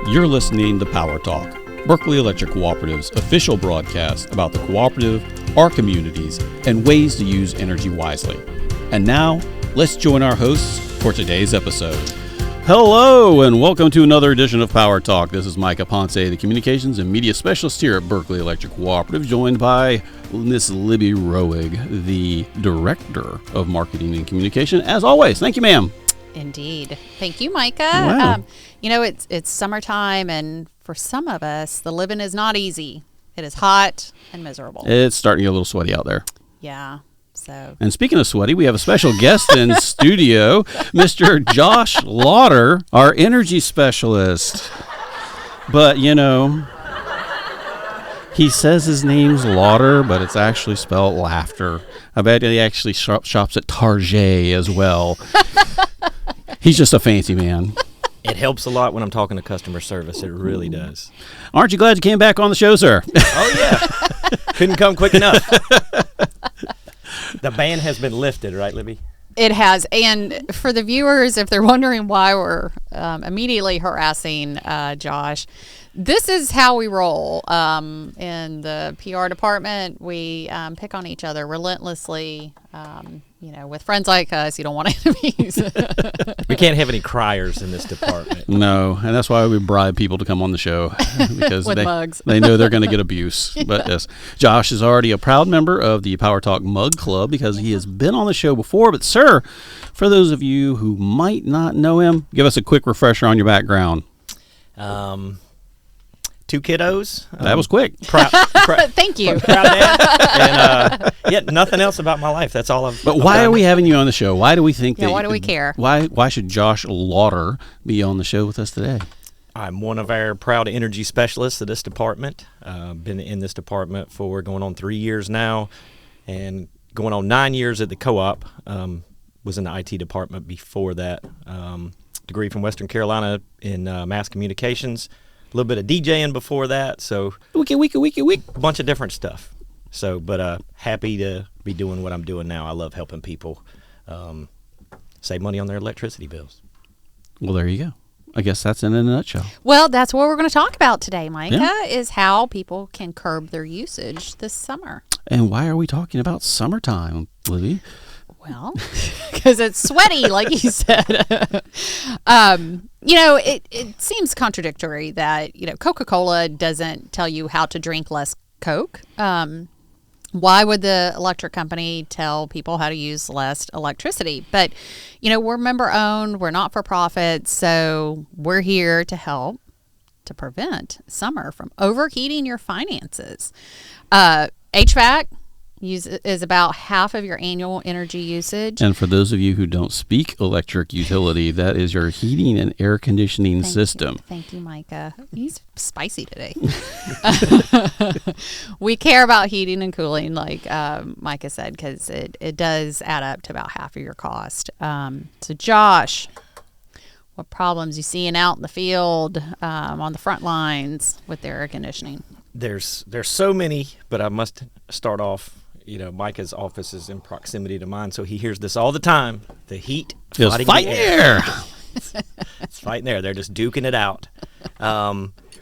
You're listening to Power Talk, Berkeley Electric Cooperative's official broadcast about the cooperative, our communities, and ways to use energy wisely. And now, let's join our hosts for today's episode. Hello, and welcome to another edition of Power Talk. This is Micah Ponce, the Communications and Media Specialist here at Berkeley Electric Cooperative, joined by Miss Libby Roig, the Director of Marketing and Communication. As always, thank you, ma'am. Indeed. Thank you, Micah. Wow. It's summertime, and for some of us, the living is not easy. It is hot and miserable. It's starting to get a little sweaty out there. Yeah. So. And speaking of sweaty, we have a special guest in studio, Mr. Josh Lauder, our energy specialist. But, he says his name's Lauder, but it's actually spelled laughter. I bet he actually shops at Target as well. He's just a fancy man. It helps a lot when I'm talking to customer service. It really does. Aren't you glad you came back on the show, sir? Oh, yeah. Couldn't come quick enough. The ban has been lifted, right, Libby? It has. And for the viewers, if they're wondering why we're immediately harassing Josh, this is how we roll. In the PR department, we pick on each other relentlessly. With friends like us, you don't want enemies. We can't have any criers in this department. No, and that's why we bribe people to come on the show, because With mugs. They know they're going to get abuse. But yes, Josh is already a proud member of the Power Talk Mug Club because he has been on the show before. But sir, for those of you who might not know him, give us a quick refresher on your background. 2 kiddos. That was quick. Thank you. Proud dad. And nothing else about my life. That's all I've But why are we having you on the show? Why do we think that? Why do we care? Why should Josh Lauder be on the show with us today? I'm one of our proud energy specialists of this department. Been in this department for going on 3 years now, and going on 9 years at the co-op. Was in the IT department before that. Degree from Western Carolina in mass communications. A little bit of DJing before that, so Wiki. a bunch of different stuff. So, but happy to be doing what I'm doing now. I love helping people save money on their electricity bills. Well, there you go. I guess that's in a nutshell. Well, that's what we're going to talk about today, Micah, is how people can curb their usage this summer. And why are we talking about summertime, Libby? Well, because it's sweaty, like you said. It seems contradictory that, Coca-Cola doesn't tell you how to drink less Coke. Why would the electric company tell people how to use less electricity? But, we're member-owned. We're not for profit. So we're here to help to prevent summer from overheating your finances. HVAC is about half of your annual energy usage. And for those of you who don't speak electric utility, that is your heating and air conditioning system. Thank you, Micah. He's spicy today. We care about heating and cooling, like Micah said, because it does add up to about half of your cost. So, Josh, what problems you seeing out in the field on the front lines with their air conditioning? There's so many, but I must start off. Micah's office is in proximity to mine, so he hears this all the time. The heat fighting the air. It's fighting there. They're just duking it out,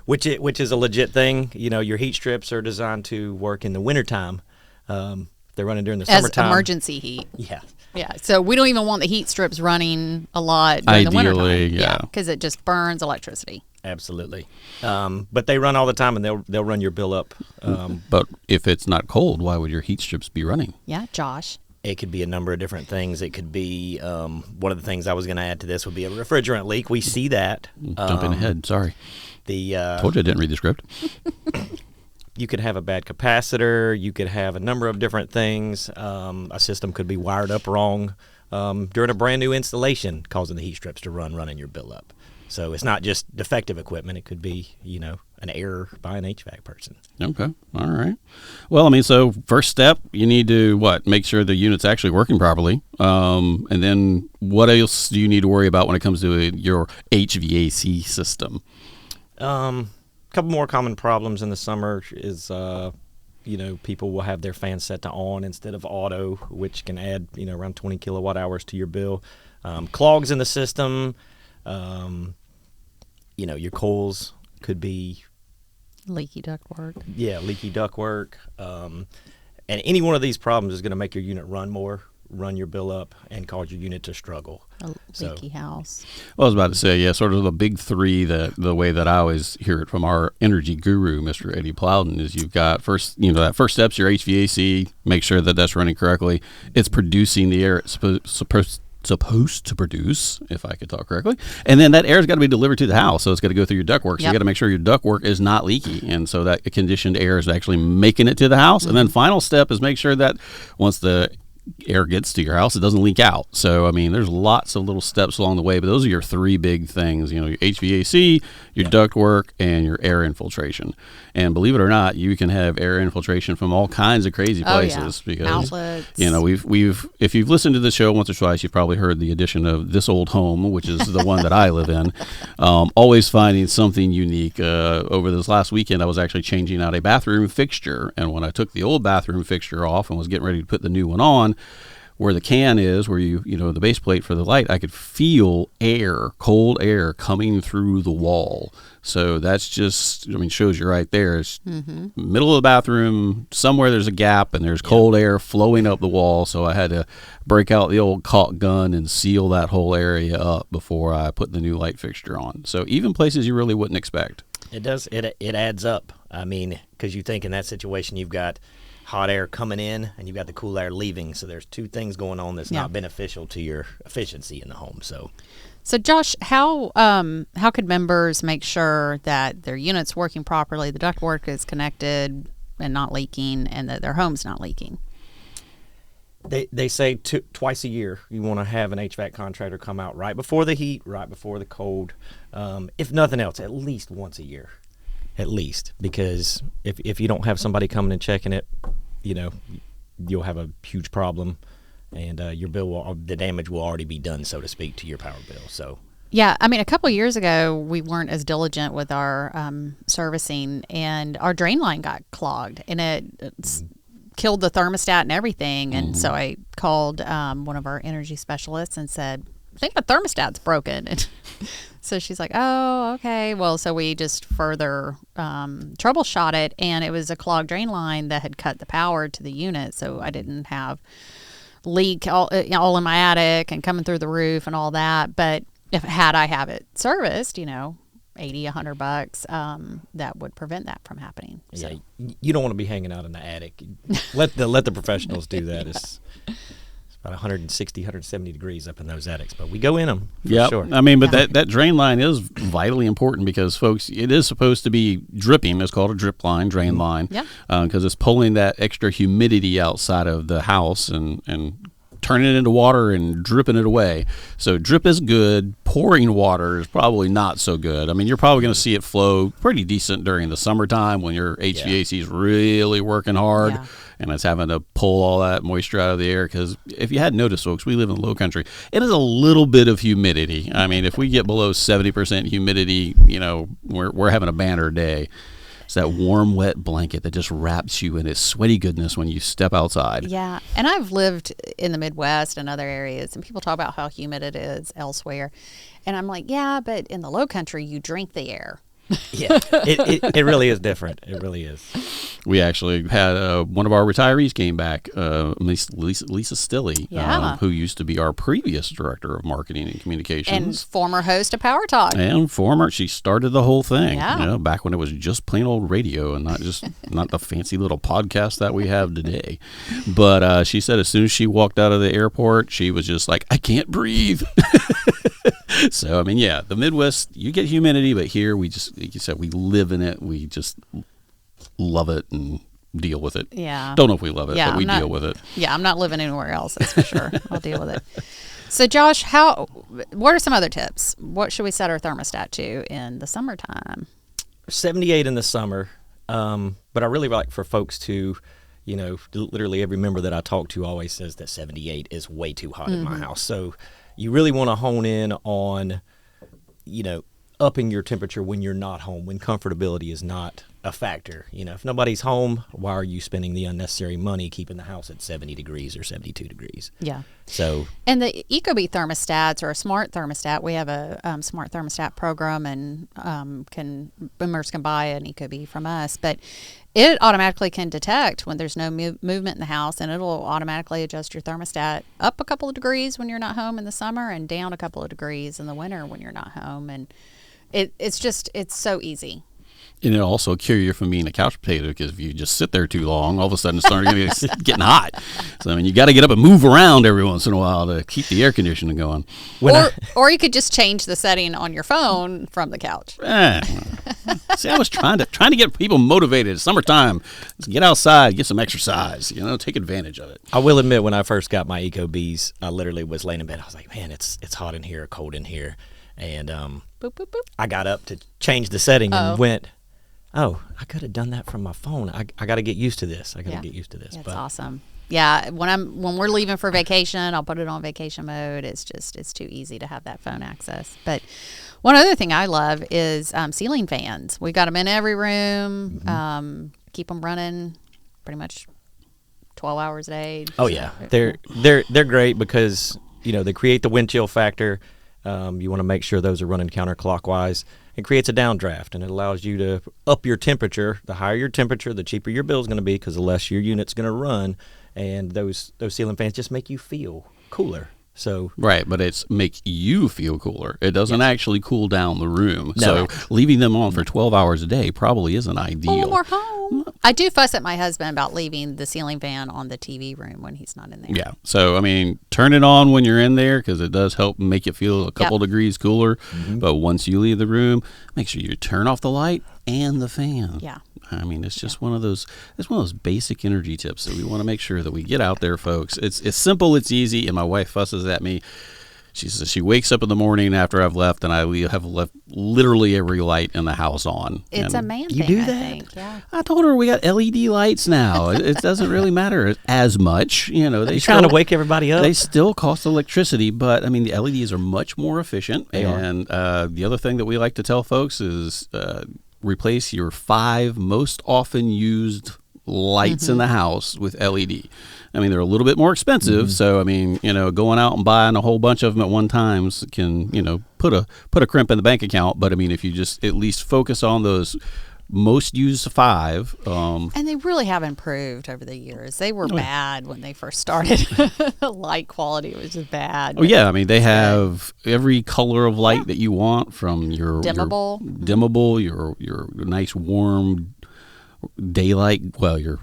which is a legit thing. Your heat strips are designed to work in the wintertime. They're running during the summertime. As emergency heat. Yeah. Yeah, so we don't even want the heat strips running a lot during the wintertime. Ideally, yeah. Because it just burns electricity. Absolutely. But they run all the time, and they'll run your bill up. But if it's not cold, why would your heat strips be running? Yeah, Josh. It could be a number of different things. It could be one of the things I was going to add to this would be a refrigerant leak. We see that. Jumping ahead, sorry. Told you I didn't read the script. You could have a bad capacitor. You could have a number of different things. A system could be wired up wrong during a brand new installation, causing the heat strips to running your bill up. So it's not just defective equipment. It could be, an error by an HVAC person. Okay. All right. Well, so first step, you need to, make sure the unit's actually working properly. And then what else do you need to worry about when it comes to your HVAC system? A couple more common problems in the summer is, people will have their fans set to on instead of auto, which can add, around 20 kilowatt hours to your bill. Clogs in the system. your coils could be Leaky ductwork. leaky ductwork. And any one of these problems is going to make your unit run your bill up, and cause your unit to struggle. A leaky house. Well, I was about to say, sort of the big three, that the way that I always hear it from our energy guru, Mr. Eddie Plowden, is you've got first, that first step's your HVAC, make sure that that's running correctly. It's producing the air it's supposed to produce, if I could talk correctly. And then that air's got to be delivered to the house, so it's got to go through your ductwork. So you got to make sure your ductwork is not leaky, and so that conditioned air is actually making it to the house. And then final step is make sure that once the air gets to your house, it doesn't leak out. So, I mean, there's lots of little steps along the way, but those are your three big things, your HVAC, your ductwork, and your air infiltration. And believe it or not, you can have air infiltration from all kinds of crazy places because outlets. We've if you've listened to the show once or twice, you've probably heard the addition of This Old Home, which is the one that I live in. Always finding something unique. Over this last weekend, I was actually changing out a bathroom fixture, and when I took the old bathroom fixture off and was getting ready to put the new one on, where the can is, where the base plate for the light, I could feel cold air coming through the wall. So that's just, shows you right there. It's middle of the bathroom, somewhere there's a gap, and there's cold air flowing up the wall. So I had to break out the old caulk gun and seal that whole area up before I put the new light fixture on. So even places you really wouldn't expect. It does. It adds up. Because you think in that situation you've got hot air coming in and you've got the cool air leaving. So there's two things going on that's not beneficial to your efficiency in the home. So Josh, how could members make sure that their unit's working properly, the ductwork is connected and not leaking, and that their home's not leaking? They say twice a year you want to have an HVAC contractor come out right before the heat, right before the cold. If nothing else, at least once a year. At least, because if you don't have somebody coming and checking it, you'll have a huge problem, and your bill the damage will already be done, so to speak, to your power bill. So yeah, a couple of years ago we weren't as diligent with our servicing, and our drain line got clogged, and it killed the thermostat and everything. And so I called one of our energy specialists and said, I think the thermostat's broken. And so she's like, oh, okay. Well, so we just further troubleshot it, and it was a clogged drain line that had cut the power to the unit. So I didn't have leak all in my attic and coming through the roof and all that. But had I have it serviced, $80, $100, that would prevent that from happening. So. Yeah, you don't want to be hanging out in the attic. Let the professionals do that. It's about 160, 170 degrees up in those attics, but we go in them for sure. That drain line is vitally important because, folks, it is supposed to be dripping. It's called a drip line, drain line, because it's pulling that extra humidity outside of the house and turning it into water and dripping it away. So drip is good. Pouring water is probably not so good. You're probably going to see it flow pretty decent during the summertime when your HVAC is really working hard. Yeah. And it's having to pull all that moisture out of the air, because if you hadn't noticed, folks, we live in the low country. It is a little bit of humidity. If we get below 70% humidity, we're having a banner day. It's that warm, wet blanket that just wraps you in its sweaty goodness when you step outside. Yeah, and I've lived in the Midwest and other areas, and people talk about how humid it is elsewhere. And I'm like, yeah, but in the low country, you drink the air. Yeah, it really is different. It really is. We actually had one of our retirees came back, Lisa Stilley, who used to be our previous director of marketing and communications. And former host of Power Talk. She started the whole thing, yeah. Back when it was just plain old radio and not the fancy little podcast that we have today. But she said as soon as she walked out of the airport, she was just like, I can't breathe. So, the Midwest, you get humidity, but here we just, like you said, we live in it. We just love it and deal with it. Yeah. Don't know if we love it, but we deal with it. Yeah, I'm not living anywhere else, that's for sure. I'll deal with it. So, Josh, what are some other tips? What should we set our thermostat to in the summertime? 78 in the summer, but I really like for folks to, literally every member that I talk to always says that 78 is way too hot in my house. So you really want to hone in on, upping your temperature when you're not home, when comfortability is not a factor. If nobody's home, why are you spending the unnecessary money keeping the house at 70 degrees or 72 degrees? Yeah. So, and the Ecobee thermostats are a smart thermostat. We have a smart thermostat program, and boomers can buy an Ecobee from us, but it automatically can detect when there's no movement in the house, and it'll automatically adjust your thermostat up a couple of degrees when you're not home in the summer and down a couple of degrees in the winter when you're not home. And it's so easy. And it'll also cure you from being a couch potato, because if you just sit there too long, all of a sudden it's starting getting hot. So, I mean, you got to get up and move around every once in a while to keep the air conditioning going. Or you could just change the setting on your phone from the couch. See, I was trying to get people motivated. It's summertime. Let's get outside, get some exercise, take advantage of it. I will admit, when I first got my Ecobees, I literally was laying in bed. I was like, man, it's hot in here, cold in here. And boop, boop, boop. I got up to change the setting and went, oh, I could have done that from my phone. I got to get used to this. That's awesome. Yeah, when we're leaving for vacation, I'll put it on vacation mode. It's too easy to have that phone access. But one other thing I love is ceiling fans. We got them in every room. Mm-hmm. Keep them running pretty much 12 hours a day. Oh yeah, they're great because they create the wind chill factor. You want to make sure those are running counterclockwise. It creates a downdraft, and it allows you to up your temperature. The higher your temperature, the cheaper your bill is going to be, because the less your unit's going to run. And those ceiling fans just make you feel cooler. So right, but it's make you feel cooler. It doesn't actually cool down the room. No. So leaving them on for 12 hours a day probably isn't ideal. When we're home. I do fuss at my husband about leaving the ceiling fan on the TV room when he's not in there. Yeah. So, I mean, turn it on when you're in there, because it does help make it feel a couple degrees cooler. Mm-hmm. But once you leave the room, make sure you turn off the light and the fan. Yeah. I mean, it's just one of those basic energy tips that we want to make sure that we get out there, folks. It's simple, it's easy, and my wife fusses at me. She says she wakes up in the morning after I've left, and I have left literally every light in the house on. It's and a man you thing, do that? I think. Yeah. I told her we got LED lights now. It doesn't really matter as much. They trying to wake everybody up. They still cost electricity, but I mean the LEDs are much more efficient. They and the other thing that we like to tell folks is replace your 5 most often used lights in the house with LED. I mean, they're a little bit more expensive, so I mean, going out and buying a whole bunch of them at one time can, put a crimp in the bank account. But I mean, if you just at least focus on those most used 5, and they really have improved over the years. They were bad when they first started. The light quality was just bad. Oh yeah, I mean they have every color of light that you want, from your dimmable, your nice warm daylight, your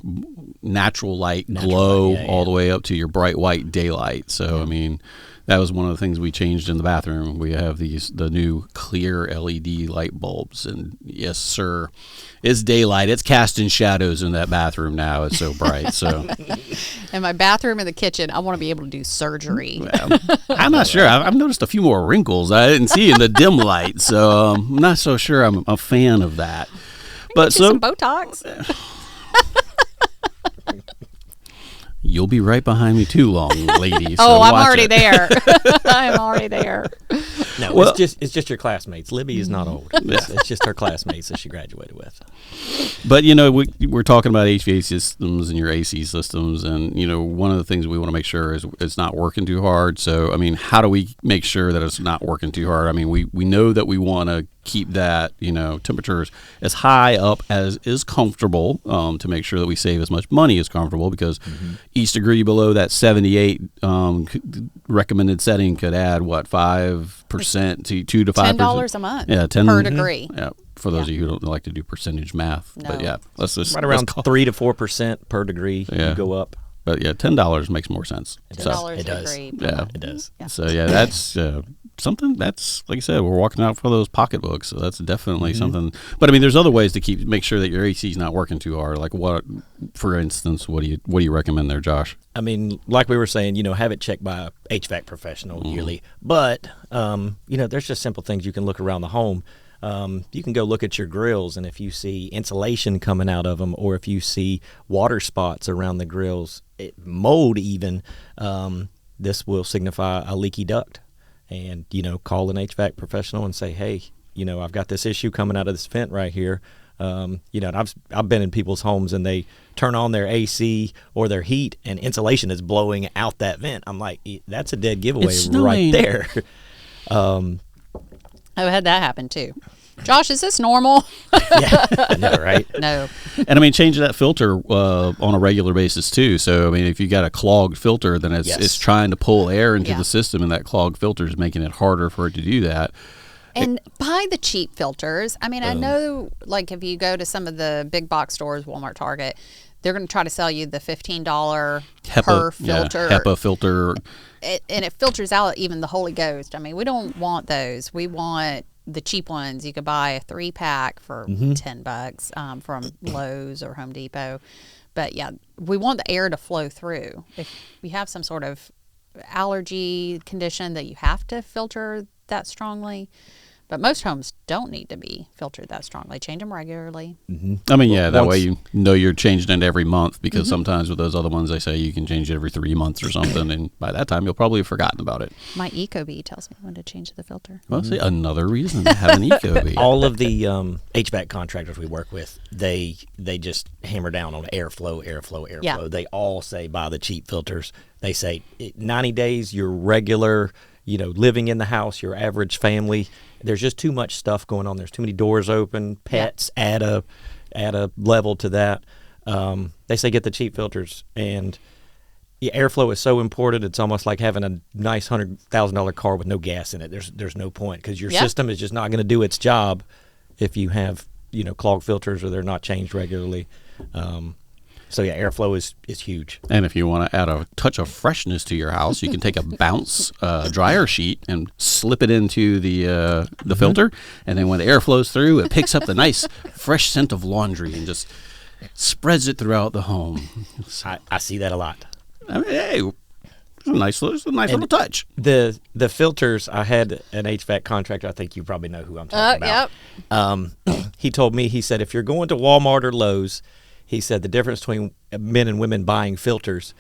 natural light glow, all the way up to your bright white daylight. So I mean, that was one of the things we changed in the bathroom. We have the new clear LED light bulbs, and yes sir, it's daylight. It's casting shadows in that bathroom now. It's so bright. So in my bathroom and the kitchen, I want to be able to do surgery. I'm not sure. I've noticed a few more wrinkles I didn't see in the dim light, so I'm not so sure I'm a fan of that. But some Botox. You'll be right behind me too long, lady. So I'm already there. I'm already there. No, it's just your classmates. Libby is not old. It's just her classmates that she graduated with. But we're talking about HVAC systems and your AC systems, and one of the things we want to make sure is it's not working too hard. So I mean, how do we make sure that it's not working too hard? I mean, we know that we want to keep that temperatures as high up as is comfortable, to make sure that we save as much money as comfortable, because each degree below that 78 recommended setting could add 5% to 2 to 5%. $10 a month. Yeah, per degree. Yeah, for those of you who don't like to do percentage math, but yeah, let's just right around 3 to 4% per degree. You go up. But yeah, $10 makes more sense. $10 it does. degree. Yeah, it does. Yeah. So yeah, that's something that's, like I said, we're walking out for those pocketbooks, so that's definitely something. But I mean, there's other ways to make sure that your AC is not working too hard. Like what, for instance, what do you recommend there, Josh? I mean, like we were saying, have it checked by a HVAC professional yearly. But there's just simple things you can look around the home. You can go look at your grills, and if you see insulation coming out of them, or if you see water spots around the grills, mold even, this will signify a leaky duct. And, call an HVAC professional and say, hey, I've got this issue coming out of this vent right here. You know, and I've been in people's homes and they turn on their AC or their heat and insulation is blowing out that vent. I'm like, that's a dead giveaway right there. I've had that happen too. Josh, is this normal? Yeah, I know, right? No. And I mean, change that filter on a regular basis too. So I mean, if you got a clogged filter, then it's trying to pull air into the system, and that clogged filter is making it harder for it to do that. And buy the cheap filters. I mean, I know, like, if you go to some of the big box stores, Walmart, Target, they're going to try to sell you the $15 per filter. HEPA filter. And it filters out even the Holy Ghost. I mean, we don't want those. We want the cheap ones. You could buy a 3-pack for $10 from Lowe's or Home Depot. But, yeah, we want the air to flow through. If you have some sort of allergy condition that you have to filter that strongly, but most homes don't need to be filtered that strongly. Change them regularly. I mean, yeah, that way you know you're changing it every month, because sometimes with those other ones, they say you can change it every 3 months or something, and by that time, you'll probably have forgotten about it. My Ecobee tells me when to change the filter. Well, see, another reason to have an Ecobee. All of the HVAC contractors we work with, they just hammer down on airflow. Yeah. They all say buy the cheap filters. They say 90 days, your regular, living in the house, your average family, there's just too much stuff going on. There's too many doors open, pets add a level to that. They say get the cheap filters, and airflow is so important. It's almost like having a nice $100,000 car with no gas in it. There's no point, because your system is just not going to do its job if you have clogged filters or they're not changed regularly. So yeah, airflow is huge. And if you want to add a touch of freshness to your house, you can take a bounce dryer sheet and slip it into the filter, and then when the air flows through, it picks up the nice fresh scent of laundry and just spreads it throughout the home. I see that a lot. I mean, hey, it's a nice little touch. The filters, I had an HVAC contractor. I think you probably know who I'm talking about. Yep. He told me, he said, if you're going to Walmart or Lowe's, he said the difference between men and women buying filters,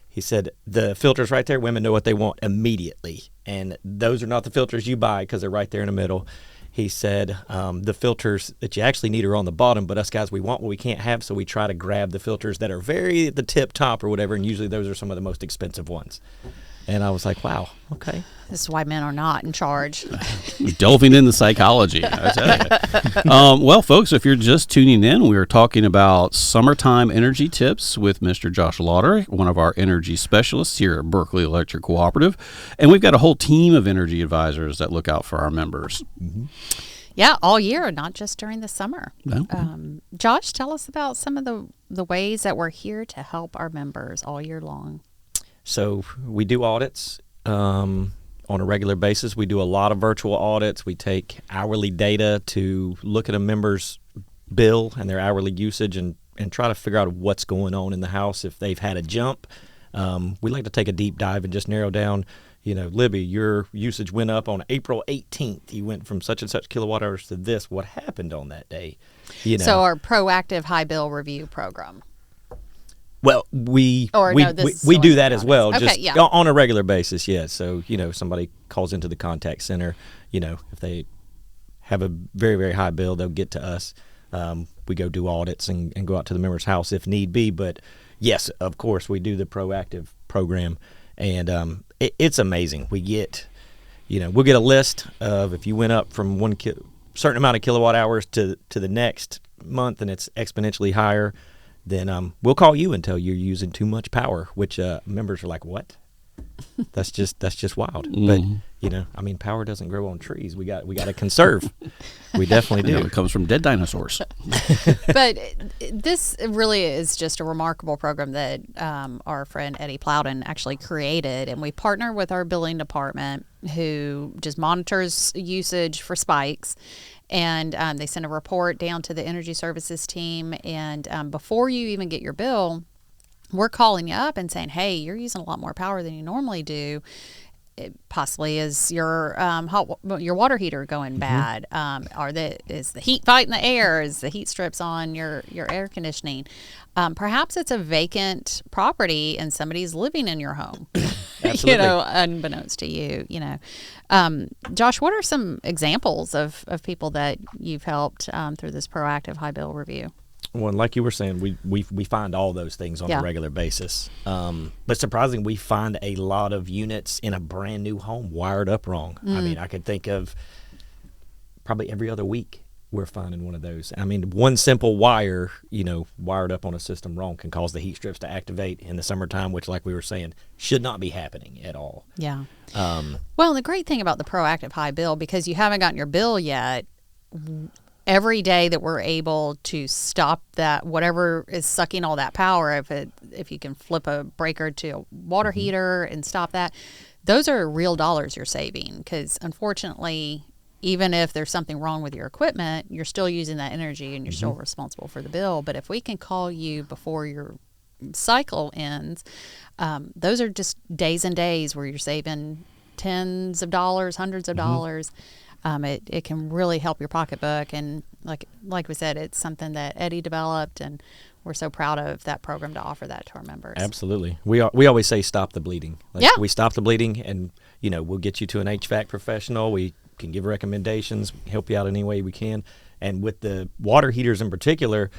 he said the filters right there, women know what they want immediately. And those are not the filters you buy, because they're right there in the middle. He said the filters that you actually need are on the bottom, but us guys, we want what we can't have, so we try to grab the filters that are very at the tip top or whatever, and usually those are some of the most expensive ones. And I was like, wow, okay. This is why men are not in charge. Delving into psychology, I tell you. Well, folks, if you're just tuning in, we're talking about summertime energy tips with Mr. Josh Lauder, one of our energy specialists here at Berkeley Electric Cooperative. And we've got a whole team of energy advisors that look out for our members. Yeah, all year, not just during the summer. No. Josh, tell us about some of the ways that we're here to help our members all year long. So we do audits on a regular basis. We do a lot of virtual audits. We take hourly data to look at a member's bill and their hourly usage and try to figure out what's going on in the house if they've had a jump. We like to take a deep dive and just narrow down, Libby, your usage went up on April 18th. You went from such and such kilowatt hours to this. What happened on that day? So our proactive high bill review program. Well, we do that as well, just on a regular basis, yeah. So, somebody calls into the contact center, if they have a very, very high bill, they'll get to us. We go do audits and go out to the member's house if need be. But, yes, of course, we do the proactive program. And it's amazing. We get, we'll get a list of if you went up from certain amount of kilowatt hours to the next month and it's exponentially higher, then we'll call you and tell you you're using too much power, which members are like, what? That's just wild. But, power doesn't grow on trees. We got to conserve. We definitely do. It comes from dead dinosaurs. But this really is just a remarkable program that our friend Eddie Plowden actually created. And we partner with our billing department, who just monitors usage for spikes. And they send a report down to the energy services team. And before you even get your bill, we're calling you up and saying, hey, you're using a lot more power than you normally do. It possibly is your your water heater going bad? Is the heat fighting the air? Is the heat strips on your air conditioning? Perhaps it's a vacant property and somebody's living in your home. Absolutely. Unbeknownst to you, Josh, what are some examples of people that you've helped through this proactive high bill review? Well, and like you were saying, we find all those things on a regular basis. But surprisingly, we find a lot of units in a brand new home wired up wrong. I mean, I could think of probably every other week we're finding one of those. I mean, one simple wire, wired up on a system wrong can cause the heat strips to activate in the summertime, which, like we were saying, should not be happening at all. Yeah. Well, the great thing about the proactive high bill, because you haven't gotten your bill yet, every day that we're able to stop that, whatever is sucking all that power, if you can flip a breaker to a water heater and stop that, those are real dollars you're saving. Because unfortunately, even if there's something wrong with your equipment, you're still using that energy and you're still responsible for the bill. But if we can call you before your cycle ends, those are just days and days where you're saving tens of dollars, hundreds of dollars. It can really help your pocketbook. And like we said, it's something that Eddie developed, and we're so proud of that program to offer that to our members. Absolutely. We always say stop the bleeding. We stop the bleeding, and we'll get you to an HVAC professional. We can give recommendations, help you out any way we can. And with the water heaters in particular,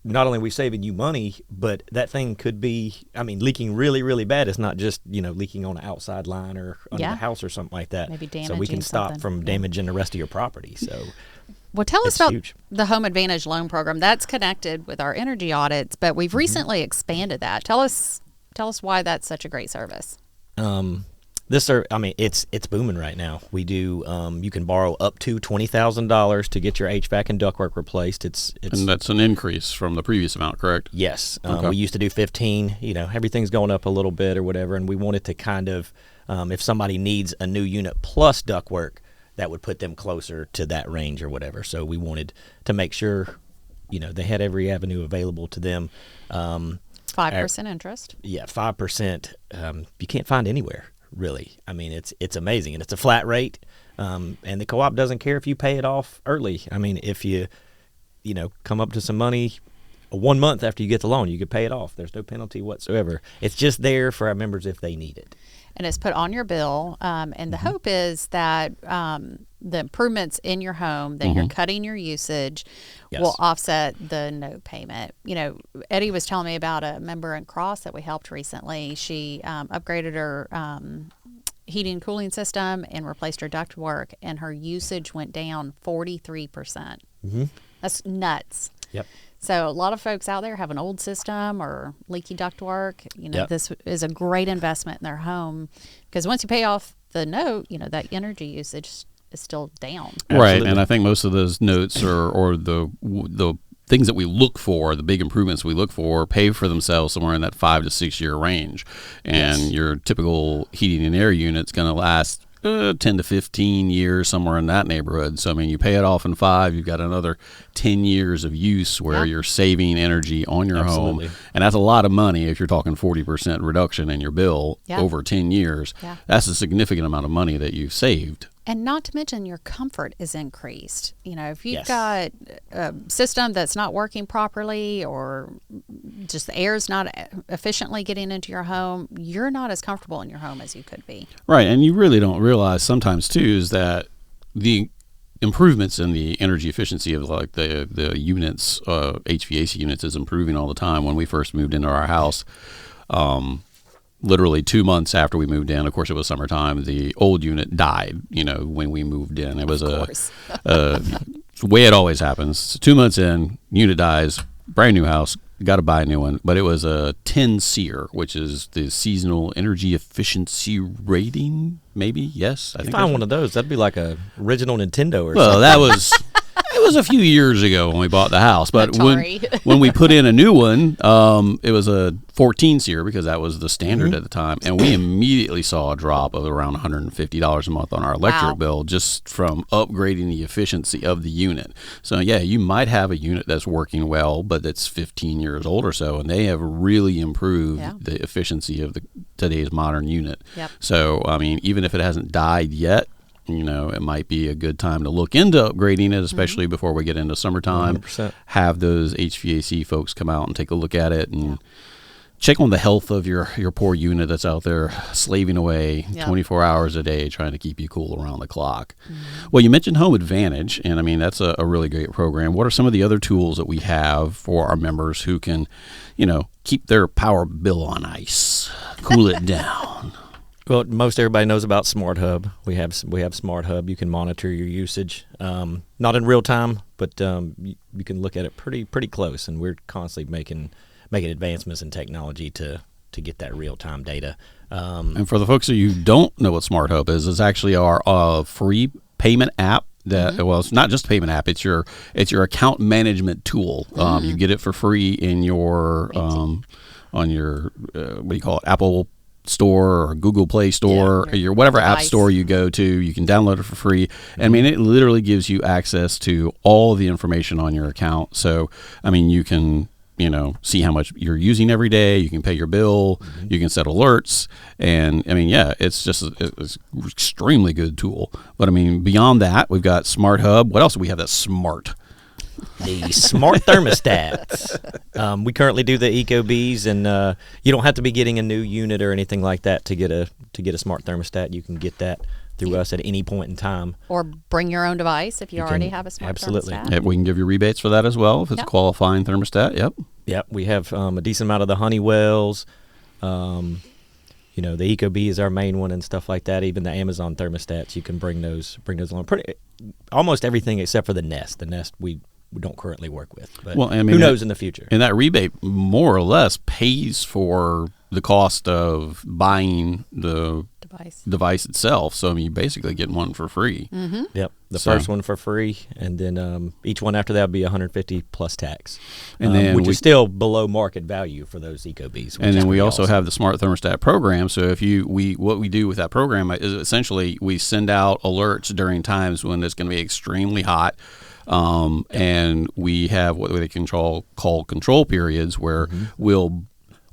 not only are we saving you money, but that thing could be, leaking really, really bad. It's not just, leaking on an outside line or under the house or something like that. Maybe damaging so we can stop something. from damaging the rest of your property. So, well, tell us about huge. The Home Advantage loan program. That's connected with our energy audits, but we've recently expanded that. Tell us why that's such a great service. It's booming right now. We do. You can borrow up to $20,000 to get your HVAC and ductwork replaced. And that's an increase from the previous amount, correct? Yes. Okay. We used to do 15. Everything's going up a little bit or whatever, and we wanted to kind of, if somebody needs a new unit plus ductwork, that would put them closer to that range or whatever. So we wanted to make sure, they had every avenue available to them. 5% interest. Yeah, 5%. You can't find anywhere. Really, it's amazing, and it's a flat rate, and the co-op doesn't care if you pay it off early. If you come up to some money 1 month after you get the loan, you could pay it off. There's no penalty whatsoever. It's just there for our members if they need it. And it's put on your bill, and the hope is that the improvements in your home, that you're cutting your usage, will offset the note payment. Eddie was telling me about a member in Cross that we helped recently. She upgraded her heating and cooling system and replaced her ductwork, and her usage went down 43%. That's nuts. Yep. So a lot of folks out there have an old system or leaky ductwork. This is a great investment in their home, because once you pay off the note, that energy usage is still down. Right. Absolutely. And I think most of those notes or the things that we look for, the big improvements we look for, pay for themselves somewhere in that 5 to 6 year range. And your typical heating and air unit's going to last 10 to 15 years, somewhere in that neighborhood. So, you pay it off in 5, you've got another 10 years of use where you're saving energy on your home. And that's a lot of money if you're talking 40% reduction in your bill over 10 years. Yeah. That's a significant amount of money that you've saved. And not to mention your comfort is increased. If you've got a system that's not working properly, or just the air's not efficiently getting into your home, you're not as comfortable in your home as you could be. Right. And you really don't realize sometimes too is that the improvements in the energy efficiency of the units, HVAC units, is improving all the time. When we first moved into our house, literally 2 months after we moved in, of course it was summertime, the old unit died, when we moved in. It was the way it always happens. 2 months in, unit dies, brand new house, got to buy a new one. But it was a 10 SEER, which is the seasonal energy efficiency rating, maybe? Yes. I think found one of those. That'd be like a original Nintendo or something. Well, that was... It was a few years ago when we bought the house, but when we put in a new one, it was a 14 SEER, because that was the standard at the time, and we immediately saw a drop of around $150 a month on our electric bill just from upgrading the efficiency of the unit. So you might have a unit that's working well, but that's 15 years old or so, and they have really improved the efficiency of today's modern unit. Yep. So even if it hasn't died yet, it might be a good time to look into upgrading it, especially before we get into summertime. 100%. Have those HVAC folks come out and take a look at it and check on the health of your poor unit that's out there slaving away Yep. 24 hours a day trying to keep you cool around the clock. Well, you mentioned Home Advantage, and I mean, that's a really great program. What are some of the other tools that we have for our members who can, keep their power bill on ice, cool it down? Well, most everybody knows about Smart Hub. We have Smart Hub. You can monitor your usage, not in real time, but you can look at it pretty close. And we're constantly making advancements in technology to get that real time data. And for the folks of you who don't know what Smart Hub is, it's actually our free payment app. Well, it's not just a payment app. It's your account management tool. You get it for free in your on your what do you call it, Apple Store or Google Play Store, or your whatever app device. store you go to. You can download it for free. I mean, it literally gives you access to all the information on your account. So, I mean, you can see how much you're using every day. You can pay your bill. You can set alerts. And I mean, it's just it's an extremely good tool. But I mean, beyond that, we've got Smart Hub. What else do we have that's smart? The smart thermostats. We currently do the EcoBees, and you don't have to be getting a new unit or anything like that to get a smart thermostat. You can get that through us at any point in time. Or bring your own device if you already have a smart absolutely. thermostat. Yeah, we can give you rebates for that as well if it's a Yep. qualifying thermostat. Yep. Yep, we have a decent amount of the Honeywells. The EcoBee is our main one and stuff like that. Even the Amazon thermostats, you can bring those along. Almost everything except for the Nest. The Nest we don't currently work with. But Well, I mean, who knows in the future? And that rebate more or less pays for the cost of buying the device itself. So I mean, you basically get one for free. Yep, the So- first one for free, and then each one after that would be $150 plus tax, And then which we- is still below market value for those EcoBees. And then we also have the smart thermostat program. So if what we do with that program is essentially we send out alerts during times when it's going to be extremely hot. And we have what they call control periods where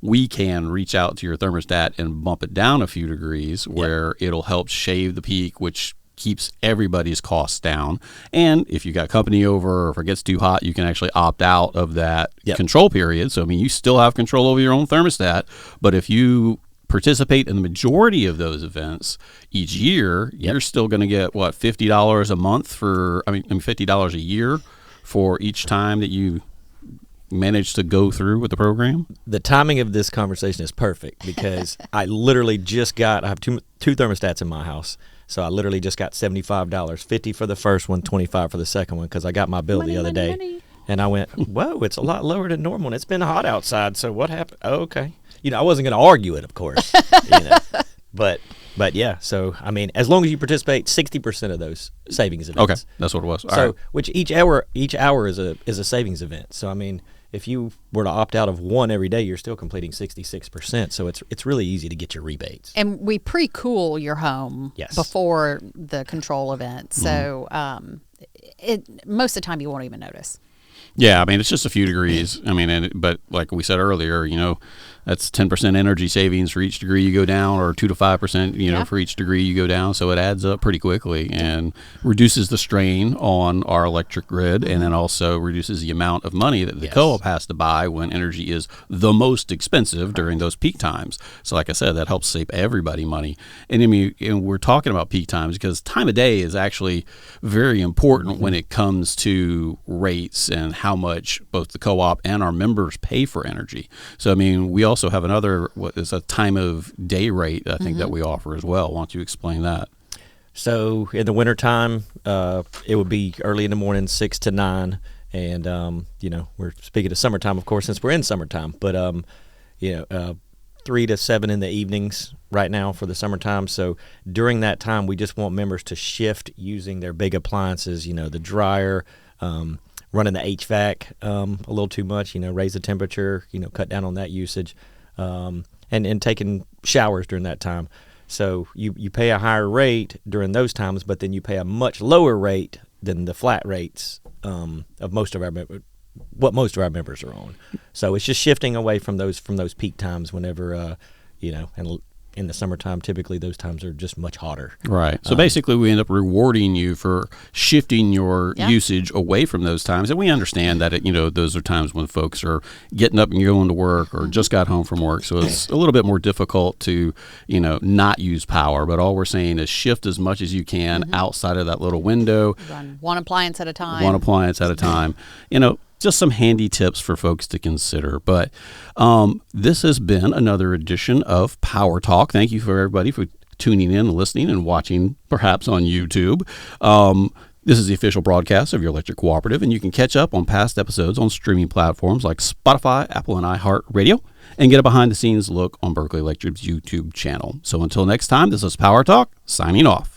we can reach out to your thermostat and bump it down a few degrees where it'll help shave the peak, which keeps everybody's costs down. And if you got company over, or if it gets too hot, you can actually opt out of that control period. So, I mean, you still have control over your own thermostat, but if you participate in the majority of those events each year, you're still going to get $50 a month $50 a year for each time that you manage to go through with the program. The timing of this conversation is perfect because I literally I have two thermostats in my house. So I literally just got $75, $50 for the first one, $25 for the second one, because I got my bill the other day. And I went, whoa, it's a lot lower than normal. And it's been hot outside. So what happened? Oh, okay. I wasn't going to argue it, of course. But yeah. So I mean, as long as you participate, 60% of those savings events. Okay, that's what it was. All So right. which each hour is a savings event. So I mean, if you were to opt out of one every day, you're still completing 66%. So it's really easy to get your rebates. And we pre-cool your home before the control event. So most of the time you won't even notice. Yeah, I mean, it's just a few degrees. I mean, but like we said earlier, that's 10% energy savings for each degree you go down, or 2 to 5%, for each degree you go down. So it adds up pretty quickly and reduces the strain on our electric grid, and then also reduces the amount of money that the co-op has to buy when energy is the most expensive during those peak times. So like I said, that helps save everybody money. And I mean, and we're talking about peak times because time of day is actually very important when it comes to rates and how much both the co-op and our members pay for energy. So I mean, we also have what is a time of day rate, I think, that we offer as well. Why don't you explain that? So in the wintertime, it would be early in the morning, 6 to 9. And, we're speaking of summertime, of course, since we're in summertime. But, 3 to 7 in the evenings right now for the summertime. So during that time, we just want members to shift using their big appliances, the dryer, running the HVAC a little too much, raise the temperature, cut down on that usage, and taking showers during that time. So you pay a higher rate during those times, but then you pay a much lower rate than the flat rates of most of our members are on. So it's just shifting away from those peak times whenever and in the summertime, typically those times are just much hotter. Right. So basically, we end up rewarding you for shifting your usage away from those times. And we understand that, those are times when folks are getting up and going to work or just got home from work. So it's a little bit more difficult to, not use power. But all we're saying is shift as much as you can outside of that little window. Run one appliance at a time. One appliance at a time. Just some handy tips for folks to consider. But this has been another edition of Power Talk. Thank you for everybody for tuning in and listening and watching, perhaps on YouTube. This is the official broadcast of your electric cooperative, and you can catch up on past episodes on streaming platforms like Spotify, Apple, and iHeartRadio, and get a behind-the-scenes look on Berkeley Electric's YouTube channel. So until next time, this is Power Talk, signing off.